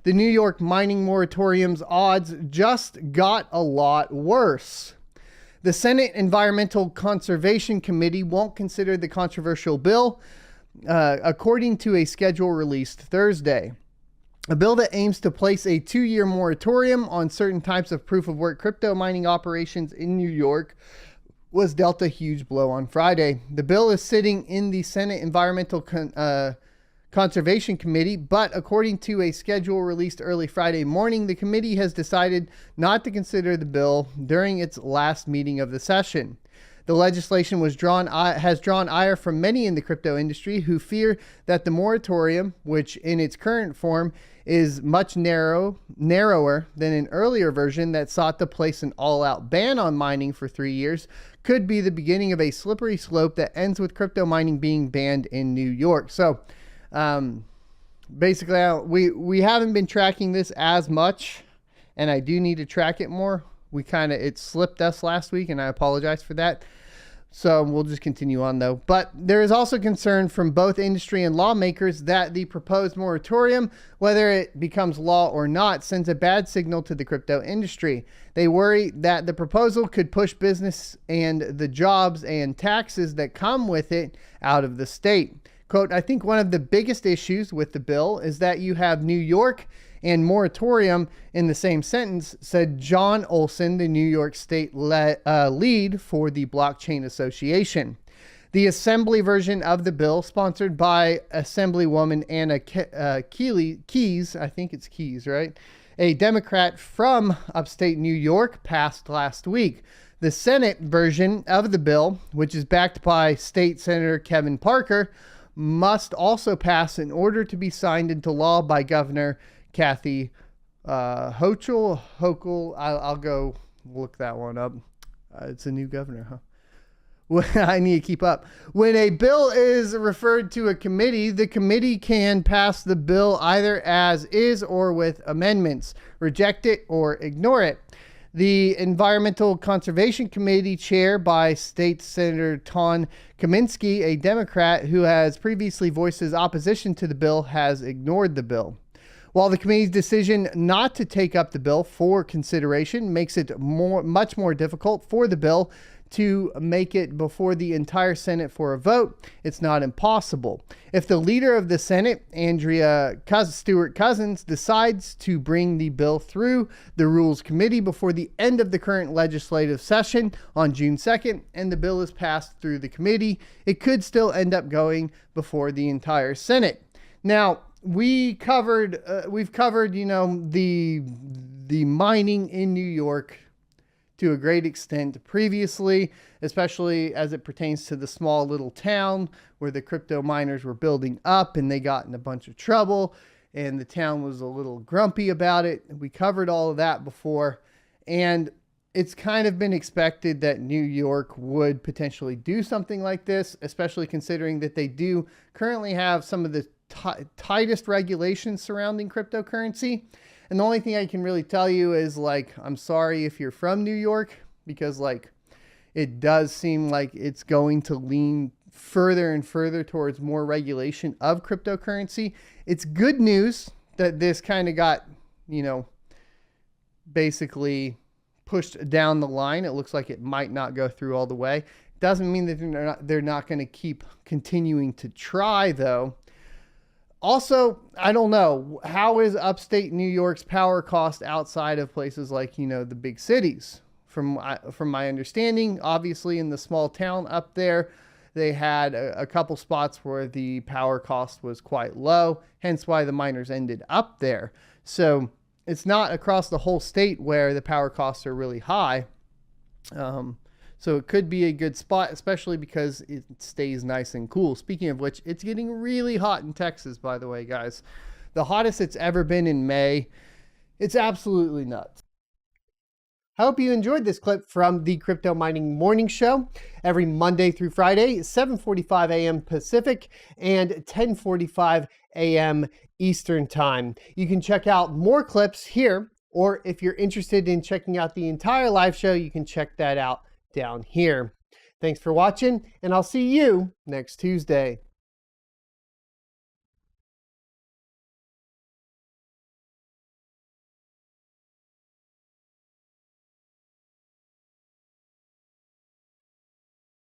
the New York mining moratorium's odds just got a lot worse. The Senate Environmental Conservation Committee won't consider the controversial bill, according to a schedule released Thursday. A bill that aims to place a 2-year moratorium on certain types of proof-of-work crypto mining operations in New York was dealt a huge blow on Friday. The bill is sitting in the Senate Environmental Conservation Committee, but according to a schedule released early Friday morning, the committee has decided not to consider the bill during its last meeting of the session. The legislation has drawn ire from many in the crypto industry who fear that the moratorium, which in its current form is much narrower than an earlier version that sought to place an all-out ban on mining for 3 years, could be the beginning of a slippery slope that ends with crypto mining being banned in New York. So basically, we haven't been tracking this as much, and I do need to track it more. It slipped us last week, and I apologize for that. So we'll just continue on though. But there is also concern from both industry and lawmakers that the proposed moratorium, whether it becomes law or not, sends a bad signal to the crypto industry. They worry that the proposal could push business and the jobs and taxes that come with it out of the state. Quote, I think one of the biggest issues with the bill is that you have New York and moratorium in the same sentence, said John Olson, the New York State lead for the Blockchain Association. The assembly version of the bill, sponsored by Assemblywoman Anna Keys, I think it's Keys, right? A Democrat from upstate New York, passed last week. The Senate version of the bill, which is backed by State Senator Kevin Parker, must also pass in order to be signed into law by Governor Kathy Hochul. I'll go look that one up. It's a new governor, huh? I need to keep up. When a bill is referred to a committee, the committee can pass the bill either as is or with amendments, reject it or ignore it. The Environmental Conservation Committee, chaired by State Senator Ton Kaminsky, a Democrat who has previously voiced his opposition to the bill, has ignored the bill. While the committee's decision not to take up the bill for consideration makes it much more difficult for the bill to make it before the entire Senate for a vote, it's not impossible. If the leader of the Senate, Andrea Stewart Cousins, decides to bring the bill through the Rules Committee before the end of the current legislative session on June 2nd, and the bill is passed through the committee, it could still end up going before the entire Senate. Now, we've covered, the mining in New York to a great extent previously, especially as it pertains to the small little town where the crypto miners were building up and they got in a bunch of trouble and the town was a little grumpy about it. We covered all of that before, and it's kind of been expected that New York would potentially do something like this, especially considering that they do currently have some of the tightest regulations surrounding cryptocurrency. And the only thing I can really tell you is, I'm sorry if you're from New York, because it does seem like it's going to lean further and further towards more regulation of cryptocurrency. It's good news that this kind of got, basically pushed down the line. It looks like it might not go through all the way. Doesn't mean that they're not going to keep continuing to try, though. Also, I don't know, how is upstate New York's power cost outside of places like, the big cities? From my understanding, obviously in the small town up there, they had a couple spots where the power cost was quite low, hence why the miners ended up there. So it's not across the whole state where the power costs are really high. So it could be a good spot, especially because it stays nice and cool. Speaking of which, it's getting really hot in Texas, by the way, guys. The hottest it's ever been in May. It's absolutely nuts. I hope you enjoyed this clip from the Crypto Mining Morning Show every Monday through Friday, 7:45 a.m. Pacific and 10:45 a.m. Eastern Time. You can check out more clips here, or if you're interested in checking out the entire live show, you can check that out down here. Thanks for watching, and I'll see you next Tuesday.